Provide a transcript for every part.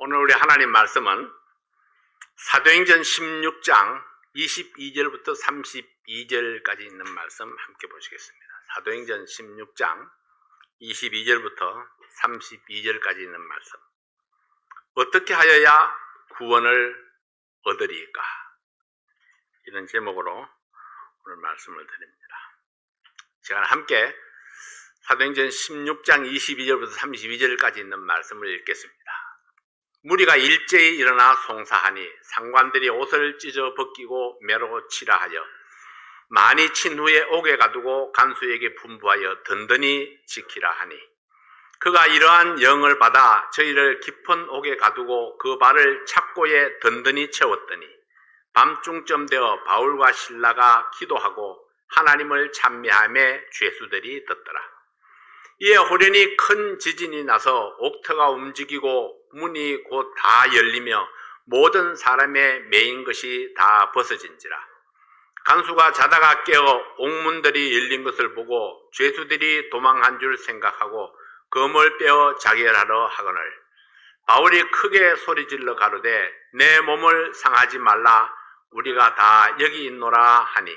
오늘 우리 하나님 말씀은 사도행전 16장 22절부터 32절까지 있는 말씀 함께 보시겠습니다. 사도행전 16장 22절부터 32절까지 있는 말씀. 어떻게 하여야 구원을 얻으리까? 이런 제목으로 오늘 말씀을 드립니다. 제가 함께 사도행전 16장 22절부터 32절까지 있는 말씀을 읽겠습니다. 무리가 일제히 일어나 송사하니 상관들이 옷을 찢어 벗기고 매로 치라 하여 많이 친 후에 옥에 가두고 간수에게 분부하여 든든히 지키라 하니 그가 이러한 영을 받아 저희를 깊은 옥에 가두고 그 발을 착고에 든든히 채웠더니 밤중쯤 되어 바울과 실라가 기도하고 하나님을 찬미하며 죄수들이 듣더라. 이에 호련히 큰 지진이 나서 옥터가 움직이고 문이 곧 다 열리며 모든 사람의 매인 것이 다 벗어진지라. 간수가 자다가 깨어 옥문들이 열린 것을 보고 죄수들이 도망한 줄 생각하고 검을 빼어 자결하러 하거늘 바울이 크게 소리질러 가로되 내 몸을 상하지 말라 우리가 다 여기 있노라 하니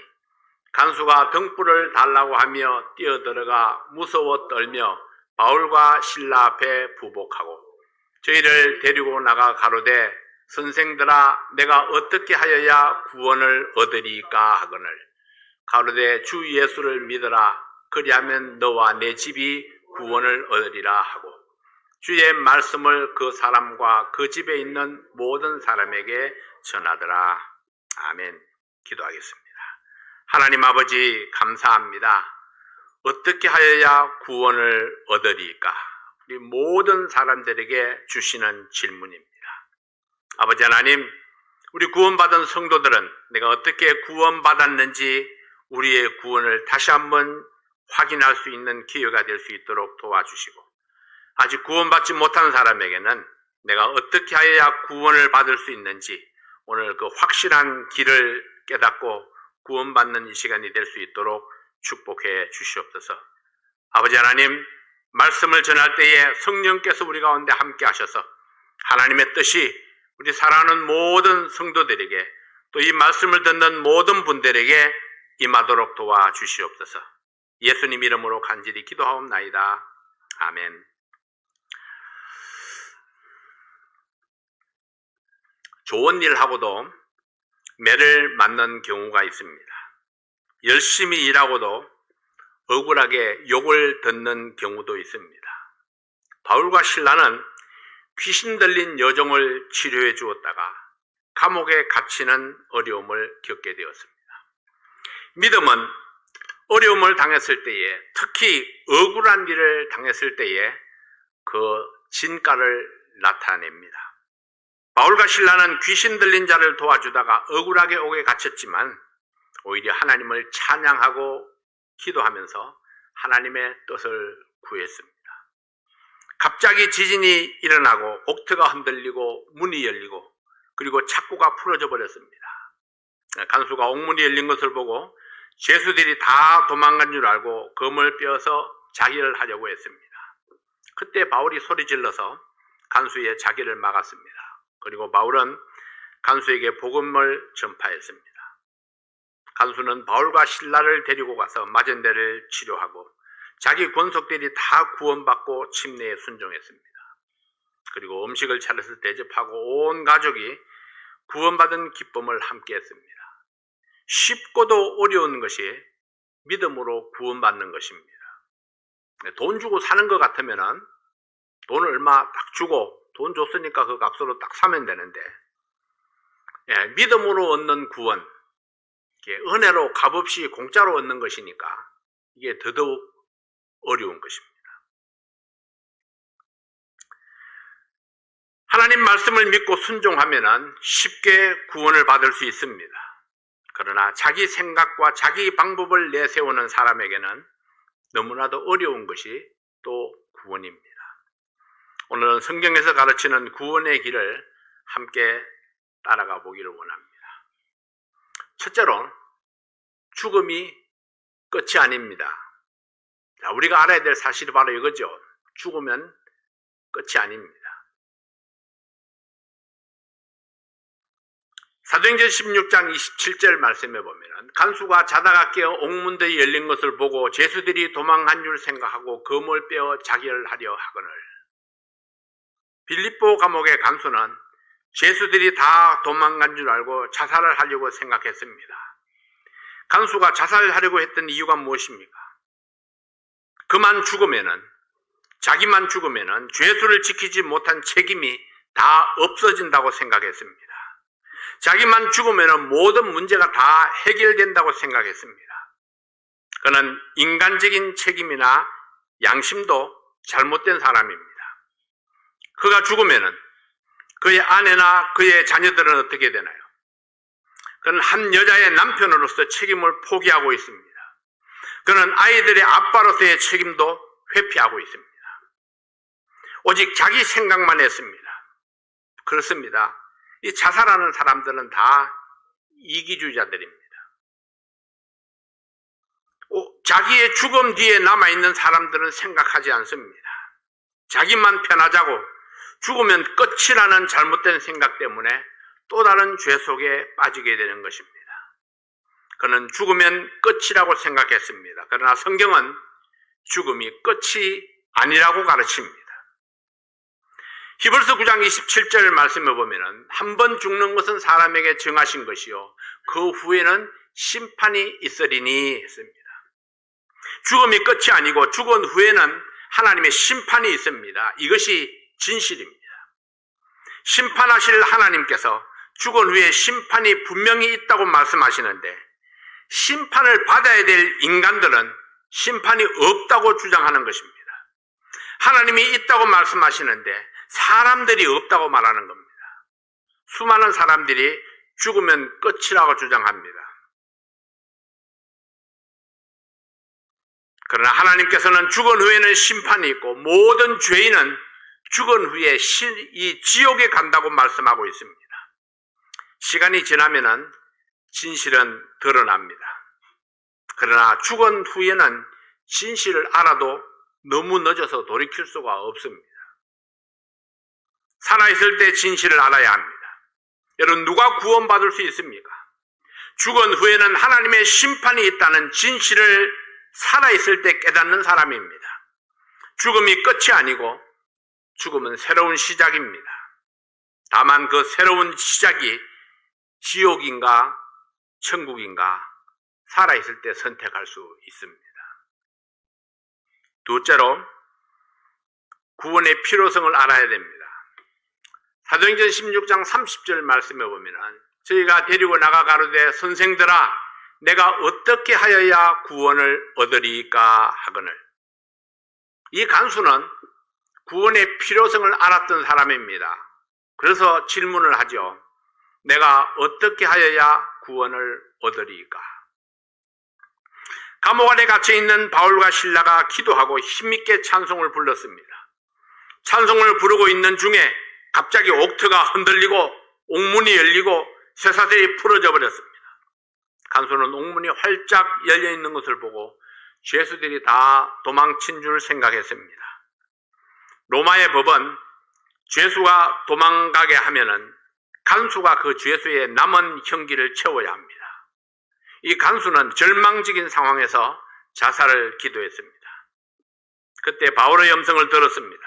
간수가 등불을 달라고 하며 뛰어들어가 무서워 떨며 바울과 실라 앞에 부복하고 저희를 데리고 나가 가로되 선생들아 내가 어떻게 하여야 구원을 얻으리까 하거늘 가로되 주 예수를 믿으라 그리하면 너와 내 집이 구원을 얻으리라 하고 주의 말씀을 그 사람과 그 집에 있는 모든 사람에게 전하더라. 아멘. 기도하겠습니다. 하나님 아버지 감사합니다. 어떻게 하여야 구원을 얻으리까? 우리 모든 사람들에게 주시는 질문입니다. 아버지 하나님, 우리 구원받은 성도들은 내가 어떻게 구원받았는지 우리의 구원을 다시 한번 확인할 수 있는 기회가 될 수 있도록 도와주시고 아직 구원받지 못한 사람에게는 내가 어떻게 하여야 구원을 받을 수 있는지 오늘 그 확실한 길을 깨닫고 구원받는 이 시간이 될 수 있도록 축복해 주시옵소서. 아버지 하나님, 말씀을 전할 때에 성령께서 우리 가운데 함께 하셔서 하나님의 뜻이 우리 사랑하는 모든 성도들에게 또 이 말씀을 듣는 모든 분들에게 임하도록 도와주시옵소서. 예수님 이름으로 간절히 기도하옵나이다. 아멘. 좋은 일 하고도 매를 맞는 경우가 있습니다. 열심히 일하고도 억울하게 욕을 듣는 경우도 있습니다. 바울과 실라는 귀신 들린 여종을 치료해 주었다가 감옥에 갇히는 어려움을 겪게 되었습니다. 믿음은 어려움을 당했을 때에 특히 억울한 일을 당했을 때에 그 진가를 나타냅니다. 바울과 실라는 귀신 들린 자를 도와주다가 억울하게 옥에 갇혔지만 오히려 하나님을 찬양하고 기도하면서 하나님의 뜻을 구했습니다. 갑자기 지진이 일어나고 옥터가 흔들리고 문이 열리고 그리고 착고가 풀어져 버렸습니다. 간수가 옥문이 열린 것을 보고 죄수들이 다 도망간 줄 알고 검을 빼어서 자기를 하려고 했습니다. 그때 바울이 소리질러서 간수의 자기를 막았습니다. 그리고 바울은 간수에게 복음을 전파했습니다. 간수는 바울과 실라를 데리고 가서 맞은 데를 치료하고 자기 권속들이 다 구원받고 침례에 순종했습니다. 그리고 음식을 차려서 대접하고 온 가족이 구원받은 기쁨을 함께 했습니다. 쉽고도 어려운 것이 믿음으로 구원받는 것입니다. 돈 주고 사는 것 같으면 돈을 얼마 딱 주고 돈 줬으니까 그 값으로 딱 사면 되는데 믿음으로 얻는 구원, 은혜로 값없이 공짜로 얻는 것이니까 이게 더더욱 어려운 것입니다. 하나님 말씀을 믿고 순종하면 쉽게 구원을 받을 수 있습니다. 그러나 자기 생각과 자기 방법을 내세우는 사람에게는 너무나도 어려운 것이 또 구원입니다. 오늘은 성경에서 가르치는 구원의 길을 함께 따라가 보기를 원합니다. 첫째로 죽음이 끝이 아닙니다. 우리가 알아야 될 사실이 바로 이거죠. 죽으면 끝이 아닙니다. 사도행전 16장 27절 말씀에 보면 간수가 자다가 깨어 옥문들이 열린 것을 보고 죄수들이 도망한 줄 생각하고 검을 빼어 자결하려 하거늘. 빌립보 감옥의 간수는 죄수들이 다 도망간 줄 알고 자살을 하려고 생각했습니다. 간수가 자살하려고 했던 이유가 무엇입니까? 자기만 죽으면은 죄수를 지키지 못한 책임이 다 없어진다고 생각했습니다. 자기만 죽으면은 모든 문제가 다 해결된다고 생각했습니다. 그는 인간적인 책임이나 양심도 잘못된 사람입니다. 그가 죽으면은 그의 아내나 그의 자녀들은 어떻게 되나요? 그는 한 여자의 남편으로서 책임을 포기하고 있습니다. 그는 아이들의 아빠로서의 책임도 회피하고 있습니다. 오직 자기 생각만 했습니다. 그렇습니다. 이 자살하는 사람들은 다 이기주의자들입니다. 자기의 죽음 뒤에 남아있는 사람들은 생각하지 않습니다. 자기만 편하자고 죽으면 끝이라는 잘못된 생각 때문에 또 다른 죄 속에 빠지게 되는 것입니다. 그는 죽으면 끝이라고 생각했습니다. 그러나 성경은 죽음이 끝이 아니라고 가르칩니다. 히브리서 9장 27절 말씀에 보면은 한 번 죽는 것은 사람에게 정하신 것이요 그 후에는 심판이 있으리니 했습니다. 죽음이 끝이 아니고 죽은 후에는 하나님의 심판이 있습니다. 이것이 진실입니다. 심판하실 하나님께서 죽은 후에 심판이 분명히 있다고 말씀하시는데 심판을 받아야 될 인간들은 심판이 없다고 주장하는 것입니다. 하나님이 있다고 말씀하시는데 사람들이 없다고 말하는 겁니다. 수많은 사람들이 죽으면 끝이라고 주장합니다. 그러나 하나님께서는 죽은 후에는 심판이 있고 모든 죄인은 죽은 후에 이 지옥에 간다고 말씀하고 있습니다. 시간이 지나면은 진실은 드러납니다. 그러나 죽은 후에는 진실을 알아도 너무 늦어서 돌이킬 수가 없습니다. 살아있을 때 진실을 알아야 합니다. 여러분, 누가 구원받을 수 있습니까? 죽은 후에는 하나님의 심판이 있다는 진실을 살아있을 때 깨닫는 사람입니다. 죽음이 끝이 아니고 죽음은 새로운 시작입니다. 다만 그 새로운 시작이 지옥인가 천국인가 살아있을 때 선택할 수 있습니다. 둘째로 구원의 필요성을 알아야 됩니다. 사도행전 16장 30절 말씀에 보면 저희가 데리고 나가 가로되 선생들아 내가 어떻게 하여야 구원을 얻으리까 하거늘. 이 간수는 구원의 필요성을 알았던 사람입니다. 그래서 질문을 하죠. 내가 어떻게 하여야 구원을 얻으리까? 감옥 안에 갇혀있는 바울과 실라가 기도하고 힘있게 찬송을 불렀습니다. 찬송을 부르고 있는 중에 갑자기 옥터가 흔들리고 옥문이 열리고 쇠사슬이 풀어져 버렸습니다. 간수는 옥문이 활짝 열려있는 것을 보고 죄수들이 다 도망친 줄 생각했습니다. 로마의 법은 죄수가 도망가게 하면은 간수가 그 죄수의 남은 형기를 채워야 합니다. 이 간수는 절망적인 상황에서 자살을 기도했습니다. 그때 바울의 음성을 들었습니다.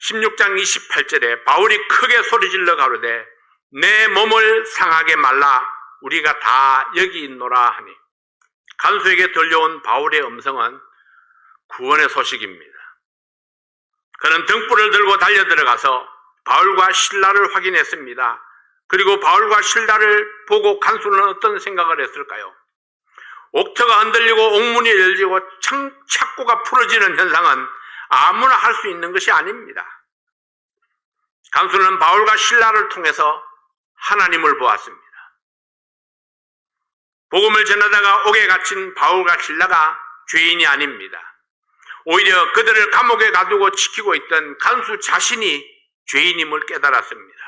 16장 28절에 바울이 크게 소리질러 가로되 내 몸을 상하게 말라 우리가 다 여기 있노라 하니 간수에게 들려온 바울의 음성은 구원의 소식입니다. 그는 등불을 들고 달려들어가서 바울과 실라를 확인했습니다. 그리고 바울과 실라를 보고 간수는 어떤 생각을 했을까요? 옥터가 흔들리고 옥문이 열리고 창고가 풀어지는 현상은 아무나 할 수 있는 것이 아닙니다. 간수는 바울과 실라를 통해서 하나님을 보았습니다. 복음을 전하다가 옥에 갇힌 바울과 실라가 죄인이 아닙니다. 오히려 그들을 감옥에 가두고 지키고 있던 간수 자신이 죄인임을 깨달았습니다.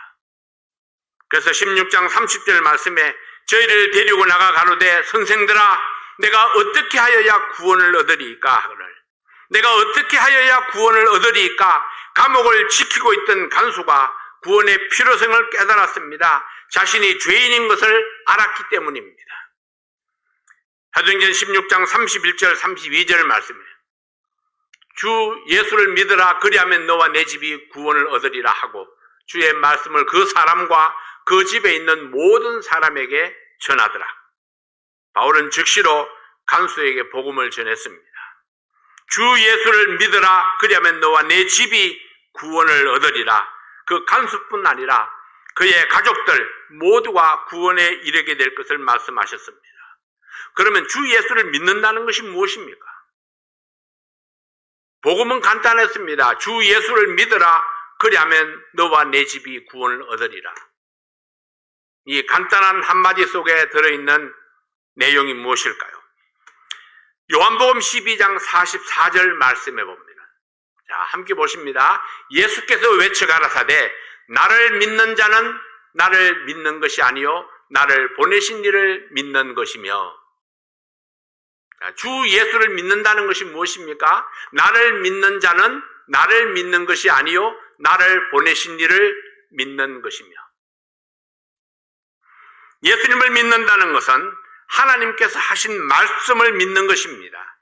그래서 16장 30절 말씀에 저희를 데리고 나가 가로되 선생들아 내가 어떻게 하여야 구원을 얻으리까 하거늘. 내가 어떻게 하여야 구원을 얻으리까? 감옥을 지키고 있던 간수가 구원의 필요성을 깨달았습니다. 자신이 죄인인 것을 알았기 때문입니다. 사도행전 16장 31절 32절 말씀이에요. 주 예수를 믿으라. 그리하면 너와 내 집이 구원을 얻으리라 하고 주의 말씀을 그 사람과 그 집에 있는 모든 사람에게 전하더라. 바울은 즉시로 간수에게 복음을 전했습니다. 주 예수를 믿으라. 그리하면 너와 내 집이 구원을 얻으리라. 그 간수뿐 아니라 그의 가족들 모두가 구원에 이르게 될 것을 말씀하셨습니다. 그러면 주 예수를 믿는다는 것이 무엇입니까? 복음은 간단했습니다. 주 예수를 믿으라. 그리하면 너와 내 집이 구원을 얻으리라. 이 간단한 한마디 속에 들어있는 내용이 무엇일까요? 요한복음 12장 44절 말씀해 봅니다. 자, 함께 보십니다. 예수께서 외쳐 가라사대 나를 믿는 자는 나를 믿는 것이 아니요 나를 보내신 이를 믿는 것이며. 자, 주 예수를 믿는다는 것이 무엇입니까? 나를 믿는 자는 나를 믿는 것이 아니요 나를 보내신 이를 믿는 것이며. 예수님을 믿는다는 것은 하나님께서 하신 말씀을 믿는 것입니다.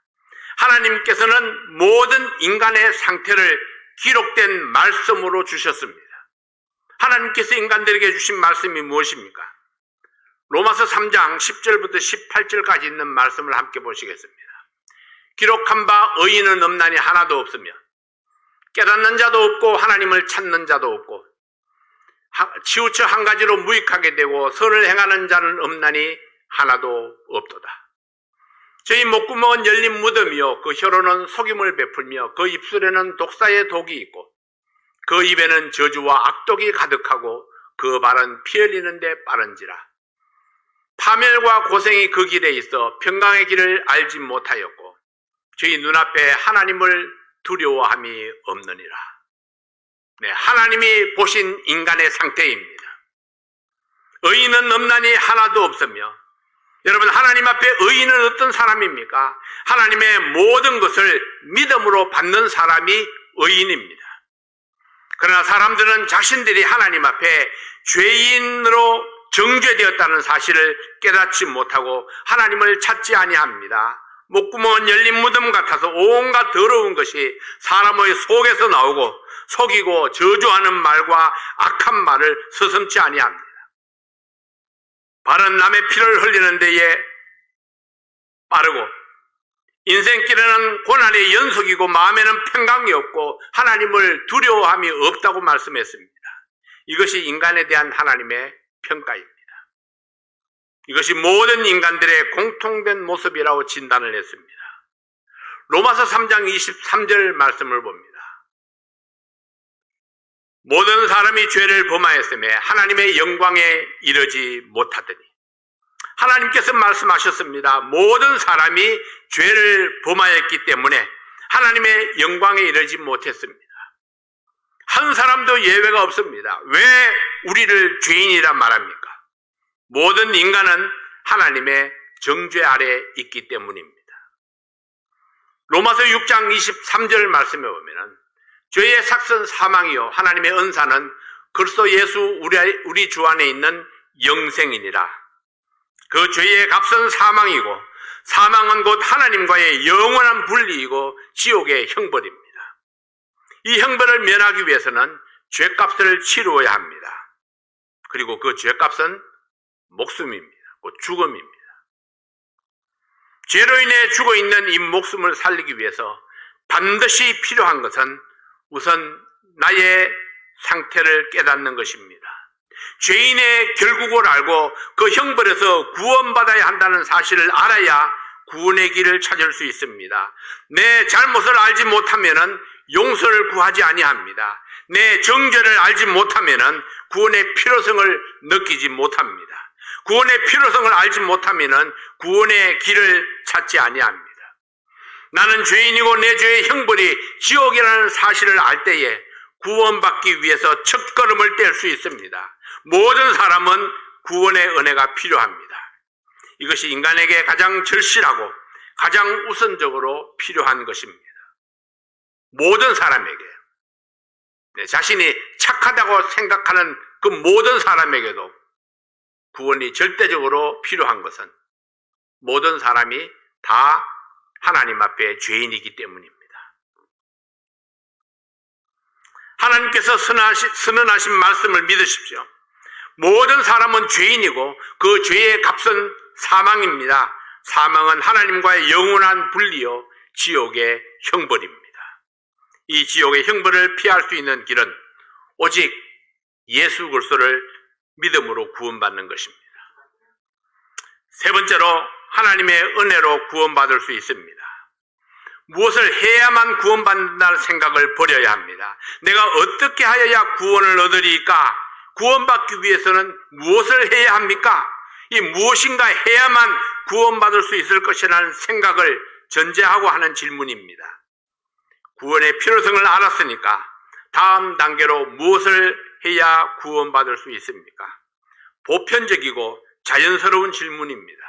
하나님께서는 모든 인간의 상태를 기록된 말씀으로 주셨습니다. 하나님께서 인간들에게 주신 말씀이 무엇입니까? 로마서 3장 10절부터 18절까지 있는 말씀을 함께 보시겠습니다. 기록한 바 의인은 없나니 하나도 없으며 깨닫는 자도 없고 하나님을 찾는 자도 없고 치우쳐 한 가지로 무익하게 되고 선을 행하는 자는 없나니 하나도 없도다. 저희 목구멍은 열린 무덤이요 그 혀로는 속임을 베풀며 그 입술에는 독사의 독이 있고 그 입에는 저주와 악독이 가득하고 그 발은 피 흘리는데 빠른지라. 파멸과 고생이 그 길에 있어 평강의 길을 알지 못하였고 저희 눈앞에 하나님을 두려워함이 없느니라. 네, 하나님이 보신 인간의 상태입니다. 의인은 없나니 하나도 없으며, 여러분 하나님 앞에 의인은 어떤 사람입니까? 하나님의 모든 것을 믿음으로 받는 사람이 의인입니다. 그러나 사람들은 자신들이 하나님 앞에 죄인으로 정죄되었다는 사실을 깨닫지 못하고 하나님을 찾지 아니합니다. 목구멍은 열린 무덤 같아서 온갖 더러운 것이 사람의 속에서 나오고 속이고 저주하는 말과 악한 말을 서슴지 아니합니다. 발은 남의 피를 흘리는 데에 빠르고 인생길에는 고난의 연속이고 마음에는 평강이 없고 하나님을 두려워함이 없다고 말씀했습니다. 이것이 인간에 대한 하나님의 평가입니다. 이것이 모든 인간들의 공통된 모습이라고 진단을 했습니다. 로마서 3장 23절 말씀을 봅니다. 모든 사람이 죄를 범하였으며 하나님의 영광에 이르지 못하더니, 하나님께서 말씀하셨습니다. 모든 사람이 죄를 범하였기 때문에 하나님의 영광에 이르지 못했습니다. 한 사람도 예외가 없습니다. 왜 우리를 죄인이라 말합니까? 모든 인간은 하나님의 정죄 아래 있기 때문입니다. 로마서 6장 23절 말씀에 보면 죄의 삭선 사망이요 하나님의 은사는 그리스도 예수 우리 주 안에 있는 영생이니라. 그 죄의 값은 사망이고 사망은 곧 하나님과의 영원한 분리이고 지옥의 형벌입니다. 이 형벌을 면하기 위해서는 죄값을 치루어야 합니다. 그리고 그 죄값은 목숨입니다. 곧 죽음입니다. 죄로 인해 죽어있는 이 목숨을 살리기 위해서 반드시 필요한 것은 우선 나의 상태를 깨닫는 것입니다. 죄인의 결국을 알고 그 형벌에서 구원받아야 한다는 사실을 알아야 구원의 길을 찾을 수 있습니다. 내 잘못을 알지 못하면 용서를 구하지 아니합니다. 내 정죄를 알지 못하면 구원의 필요성을 느끼지 못합니다. 구원의 필요성을 알지 못하면 구원의 길을 찾지 아니합니다. 나는 죄인이고 내 죄의 형벌이 지옥이라는 사실을 알 때에 구원받기 위해서 첫걸음을 뗄 수 있습니다. 모든 사람은 구원의 은혜가 필요합니다. 이것이 인간에게 가장 절실하고 가장 우선적으로 필요한 것입니다. 모든 사람에게 자신이 착하다고 생각하는 그 모든 사람에게도 구원이 절대적으로 필요한 것은 모든 사람이 다 하나님 앞에 죄인이기 때문입니다. 하나님께서 선언하신 말씀을 믿으십시오. 모든 사람은 죄인이고 그 죄의 값은 사망입니다. 사망은 하나님과의 영원한 분리요 지옥의 형벌입니다. 이 지옥의 형벌을 피할 수 있는 길은 오직 예수 그리스도를 믿음으로 구원받는 것입니다. 세 번째로 하나님의 은혜로 구원받을 수 있습니다. 무엇을 해야만 구원받는다는 생각을 버려야 합니다. 내가 어떻게 하여야 구원을 얻으리까? 구원받기 위해서는 무엇을 해야 합니까? 이 무엇인가 해야만 구원받을 수 있을 것이라는 생각을 전제하고 하는 질문입니다. 구원의 필요성을 알았으니까 다음 단계로 무엇을 해야 구원받을 수 있습니까? 보편적이고 자연스러운 질문입니다.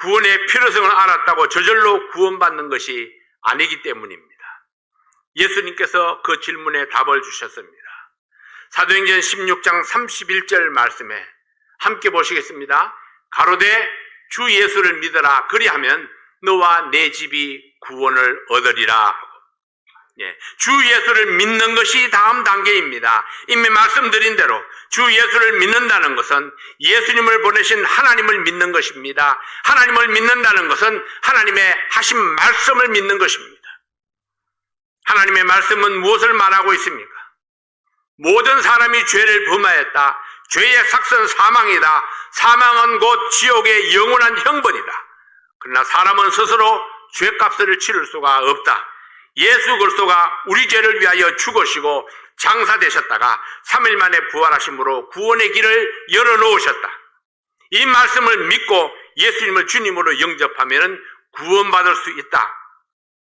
구원의 필요성을 알았다고 저절로 구원받는 것이 아니기 때문입니다. 예수님께서 그 질문에 답을 주셨습니다. 사도행전 16장 31절 말씀에 함께 보시겠습니다. 가로되 주 예수를 믿어라. 그리하면 너와 내 집이 구원을 얻으리라. 주 예수를 믿는 것이 다음 단계입니다. 이미 말씀드린 대로 주 예수를 믿는다는 것은 예수님을 보내신 하나님을 믿는 것입니다. 하나님을 믿는다는 것은 하나님의 하신 말씀을 믿는 것입니다. 하나님의 말씀은 무엇을 말하고 있습니까? 모든 사람이 죄를 범하였다. 죄의 삭선 사망이다. 사망은 곧 지옥의 영원한 형벌이다. 그러나 사람은 스스로 죄값을 치를 수가 없다. 예수 그리스도가 우리 죄를 위하여 죽으시고 장사되셨다가 3일 만에 부활하심으로 구원의 길을 열어놓으셨다. 이 말씀을 믿고 예수님을 주님으로 영접하면 구원받을 수 있다.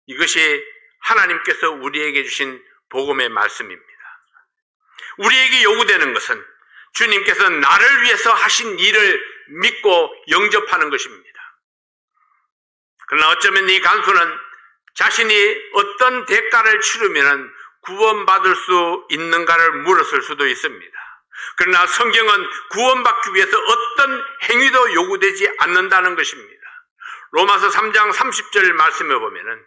이것이 하나님께서 우리에게 주신 복음의 말씀입니다. 우리에게 요구되는 것은 주님께서 나를 위해서 하신 일을 믿고 영접하는 것입니다. 그러나 어쩌면 이 간수는 자신이 어떤 대가를 치르면 구원받을 수 있는가를 물었을 수도 있습니다. 그러나 성경은 구원받기 위해서 어떤 행위도 요구되지 않는다는 것입니다. 로마서 3장 30절 말씀에 보면은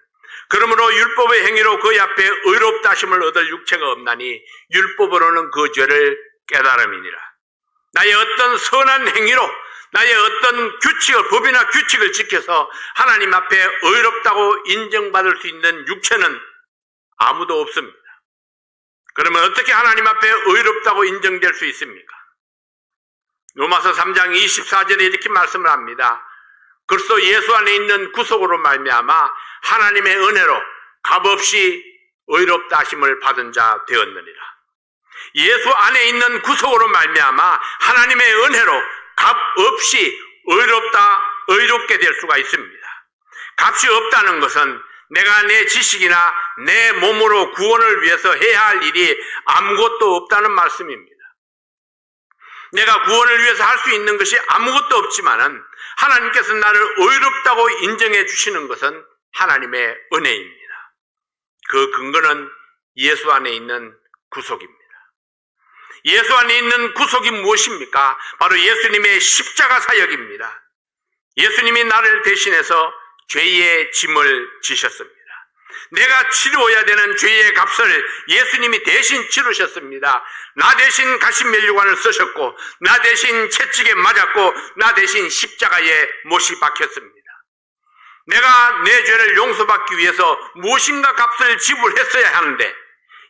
그러므로 율법의 행위로 그의 앞에 의롭다 하심을 얻을 육체가 없나니 율법으로는 그 죄를 깨달음이니라. 나의 어떤 선한 행위로 나의 어떤 법이나 규칙을 지켜서 하나님 앞에 의롭다고 인정받을 수 있는 육체는 아무도 없습니다. 그러면 어떻게 하나님 앞에 의롭다고 인정될 수 있습니까? 로마서 3장 24절에 이렇게 말씀을 합니다. 그리스도 예수 안에 있는 구속으로 말미암아 하나님의 은혜로 값없이 의롭다 하심을 받은 자 되었느니라. 예수 안에 있는 구속으로 말미암아 하나님의 은혜로 값없이 의롭게 될 수가 있습니다. 값이 없다는 것은 내가 내 지식이나 내 몸으로 구원을 위해서 해야 할 일이 아무것도 없다는 말씀입니다. 내가 구원을 위해서 할 수 있는 것이 아무것도 없지만은 하나님께서 나를 의롭다고 인정해 주시는 것은 하나님의 은혜입니다. 그 근거는 예수 안에 있는 구속입니다. 예수 안에 있는 구속이 무엇입니까? 바로 예수님의 십자가 사역입니다. 예수님이 나를 대신해서 죄의 짐을 지셨습니다. 내가 치루어야 되는 죄의 값을 예수님이 대신 치르셨습니다. 나 대신 가시면류관을 쓰셨고 나 대신 채찍에 맞았고 나 대신 십자가에 못이 박혔습니다. 내가 내 죄를 용서받기 위해서 무엇인가 값을 지불했어야 하는데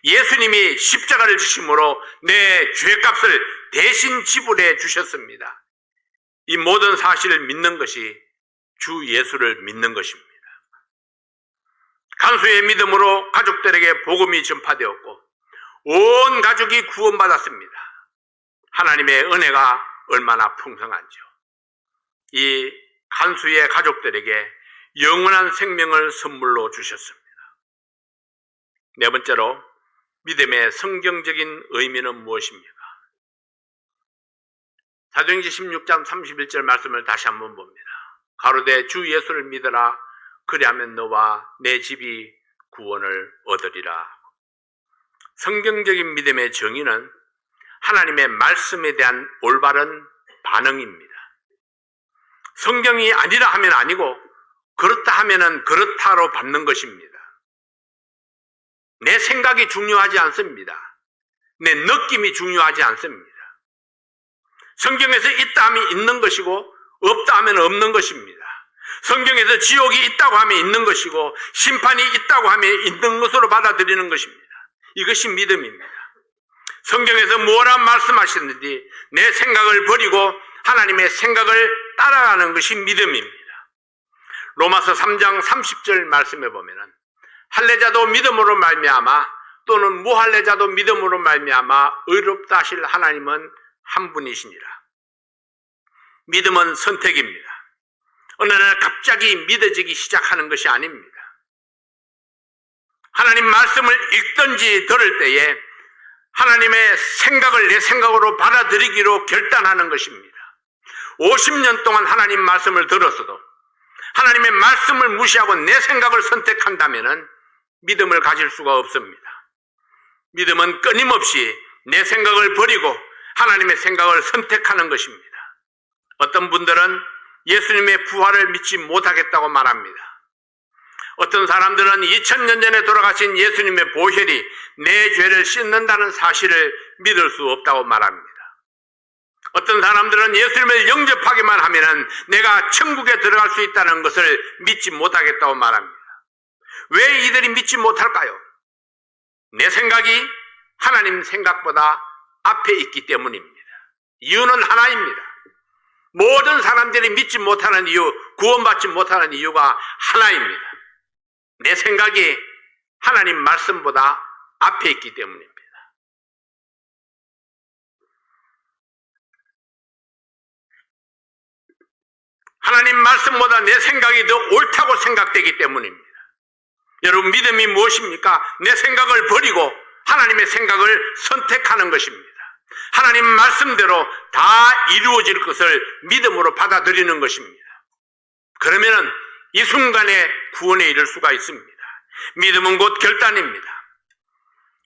예수님이 십자가를 지심으로 내 죄값을 대신 지불해 주셨습니다. 이 모든 사실을 믿는 것이 주 예수를 믿는 것입니다. 간수의 믿음으로 가족들에게 복음이 전파되었고 온 가족이 구원받았습니다. 하나님의 은혜가 얼마나 풍성한지요. 이 간수의 가족들에게 영원한 생명을 선물로 주셨습니다. 네 번째로 믿음의 성경적인 의미는 무엇입니까? 사도행전 16장 31절 말씀을 다시 한번 봅니다. 가로되 주 예수를 믿어라. 그리하면 너와 내 집이 구원을 얻으리라. 성경적인 믿음의 정의는 하나님의 말씀에 대한 올바른 반응입니다. 성경이 아니라 하면 아니고 그렇다 하면은 그렇다로 받는 것입니다. 내 생각이 중요하지 않습니다. 내 느낌이 중요하지 않습니다. 성경에서 있다 하면 있는 것이고 없다 하면 없는 것입니다. 성경에서 지옥이 있다고 하면 있는 것이고 심판이 있다고 하면 있는 것으로 받아들이는 것입니다. 이것이 믿음입니다. 성경에서 뭐라 말씀하셨는지 내 생각을 버리고 하나님의 생각을 따라가는 것이 믿음입니다. 로마서 3장 30절 말씀해 보면은 할례자도 믿음으로 말미암아 또는 무할례자도 믿음으로 말미암아 의롭다 하실 하나님은 한 분이시니라. 믿음은 선택입니다. 어느 날 갑자기 믿어지기 시작하는 것이 아닙니다. 하나님 말씀을 읽든지 들을 때에 하나님의 생각을 내 생각으로 받아들이기로 결단하는 것입니다. 50년 동안 하나님 말씀을 들었어도 하나님의 말씀을 무시하고 내 생각을 선택한다면 믿음을 가질 수가 없습니다. 믿음은 끊임없이 내 생각을 버리고 하나님의 생각을 선택하는 것입니다. 어떤 분들은 예수님의 부활을 믿지 못하겠다고 말합니다. 어떤 사람들은 2000년 전에 돌아가신 예수님의 보혈이 내 죄를 씻는다는 사실을 믿을 수 없다고 말합니다. 어떤 사람들은 예수님을 영접하기만 하면 내가 천국에 들어갈 수 있다는 것을 믿지 못하겠다고 말합니다. 왜 이들이 믿지 못할까요? 내 생각이 하나님 생각보다 앞에 있기 때문입니다. 이유는 하나입니다. 모든 사람들이 믿지 못하는 이유, 구원받지 못하는 이유가 하나입니다. 내 생각이 하나님 말씀보다 앞에 있기 때문입니다. 하나님 말씀보다 내 생각이 더 옳다고 생각되기 때문입니다. 여러분, 믿음이 무엇입니까? 내 생각을 버리고 하나님의 생각을 선택하는 것입니다. 하나님 말씀대로 다 이루어질 것을 믿음으로 받아들이는 것입니다. 그러면은 이 순간에 구원에 이를 수가 있습니다. 믿음은 곧 결단입니다.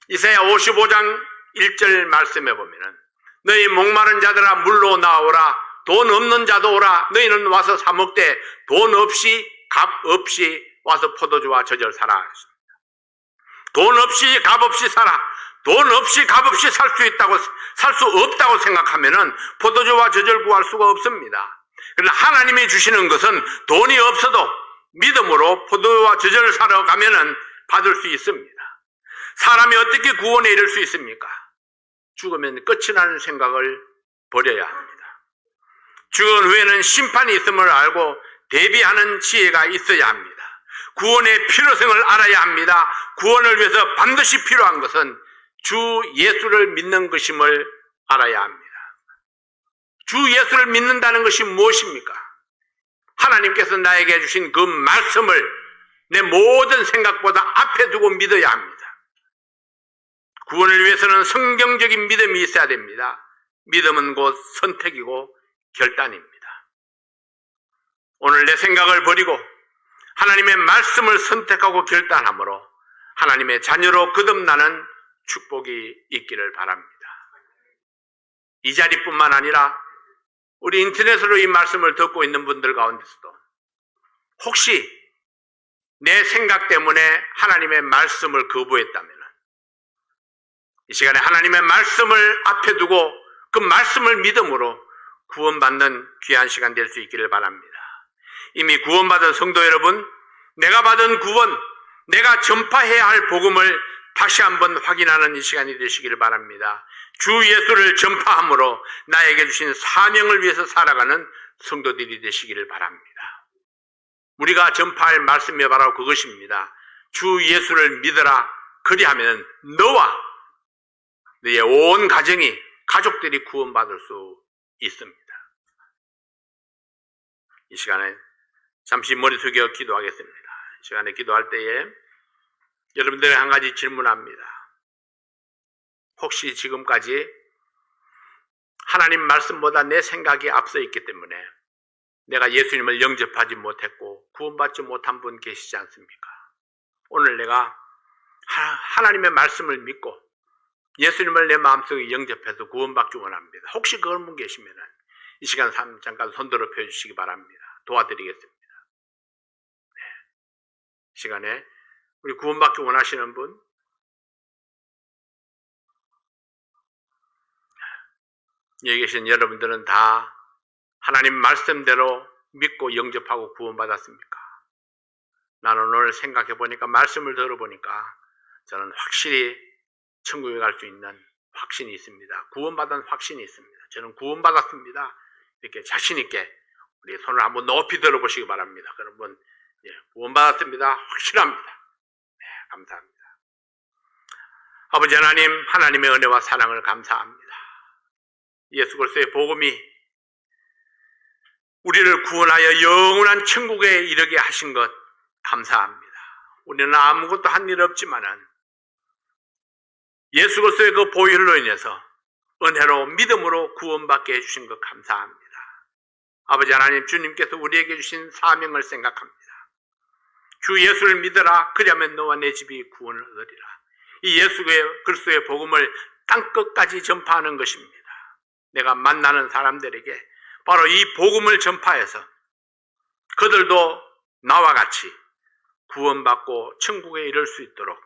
이사야 55장 1절 말씀해 보면은 너희 목마른 자들아 물로 나오라, 돈 없는 자도 오라, 너희는 와서 사 먹되 돈 없이 값 없이 와서 포도주와 저절 사라 했습니다. 돈 없이 값 없이 사라. 돈 없이 값 없이 살 수 없다고 생각하면은 포도주와 저절 구할 수가 없습니다. 그러나 하나님이 주시는 것은 돈이 없어도 믿음으로 포도와 저절을 사러 가면은 받을 수 있습니다. 사람이 어떻게 구원에 이를 수 있습니까? 죽으면 끝이 나는 생각을 버려야 합니다. 죽은 후에는 심판이 있음을 알고 대비하는 지혜가 있어야 합니다. 구원의 필요성을 알아야 합니다. 구원을 위해서 반드시 필요한 것은 주 예수를 믿는 것임을 알아야 합니다. 주 예수를 믿는다는 것이 무엇입니까? 하나님께서 나에게 주신 그 말씀을 내 모든 생각보다 앞에 두고 믿어야 합니다. 구원을 위해서는 성경적인 믿음이 있어야 됩니다. 믿음은 곧 선택이고 결단입니다. 오늘 내 생각을 버리고 하나님의 말씀을 선택하고 결단함으로 하나님의 자녀로 거듭나는 축복이 있기를 바랍니다. 이 자리뿐만 아니라 우리 인터넷으로 이 말씀을 듣고 있는 분들 가운데서도 혹시 내 생각 때문에 하나님의 말씀을 거부했다면 이 시간에 하나님의 말씀을 앞에 두고 그 말씀을 믿음으로 구원받는 귀한 시간 될 수 있기를 바랍니다. 이미 구원받은 성도 여러분, 내가 받은 구원, 내가 전파해야 할 복음을 다시 한번 확인하는 이 시간이 되시기를 바랍니다. 주 예수를 전파함으로 나에게 주신 사명을 위해서 살아가는 성도들이 되시기를 바랍니다. 우리가 전파할 말씀이 바로 그것입니다. 주 예수를 믿어라. 그리하면 너와 너의 온 가정이, 가족들이 구원받을 수 있습니다. 이 시간에 잠시 머리 숙여 기도하겠습니다. 이 시간에 기도할 때에 여러분들의 한 가지 질문합니다. 혹시 지금까지 하나님 말씀보다 내 생각이 앞서 있기 때문에 내가 예수님을 영접하지 못했고 구원받지 못한 분 계시지 않습니까? 오늘 내가 하나님의 말씀을 믿고 예수님을 내 마음속에 영접해서 구원받기 원합니다. 혹시 그런 분 계시면 이 시간 잠깐 손들어 펴주시기 바랍니다. 도와드리겠습니다. 이 시간에 우리 구원받기 원하시는 분, 여기 계신 여러분들은 다 하나님 말씀대로 믿고 영접하고 구원받았습니까? 나는 오늘 생각해 보니까, 말씀을 들어보니까 저는 확실히 천국에 갈 수 있는 확신이 있습니다. 구원받은 확신이 있습니다. 저는 구원받았습니다. 이렇게 자신 있게 우리 손을 한번 높이 들어보시기 바랍니다. 여러분, 구원받았습니다. 확실합니다. 네, 감사합니다. 아버지 하나님, 하나님의 은혜와 사랑을 감사합니다. 예수 그리스도의 복음이 우리를 구원하여 영원한 천국에 이르게 하신 것 감사합니다. 우리는 아무것도 한 일 없지만은 예수 그리스도의 그 보혈로 인해서 은혜로 믿음으로 구원받게 해주신 것 감사합니다. 아버지 하나님, 주님께서 우리에게 주신 사명을 생각합니다. 주 예수를 믿어라, 그리하면 너와 내 집이 구원을 얻으리라. 이 예수 그리스도의 복음을 땅끝까지 전파하는 것입니다. 내가 만나는 사람들에게 바로 이 복음을 전파해서 그들도 나와 같이 구원받고 천국에 이를 수 있도록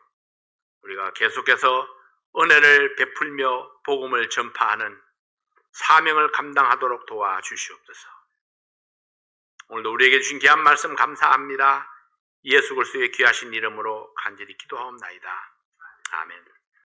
우리가 계속해서 은혜를 베풀며 복음을 전파하는 사명을 감당하도록 도와주시옵소서. 오늘도 우리에게 주신 귀한 말씀 감사합니다. 예수 그리스도의 귀하신 이름으로 간절히 기도하옵나이다. 아멘.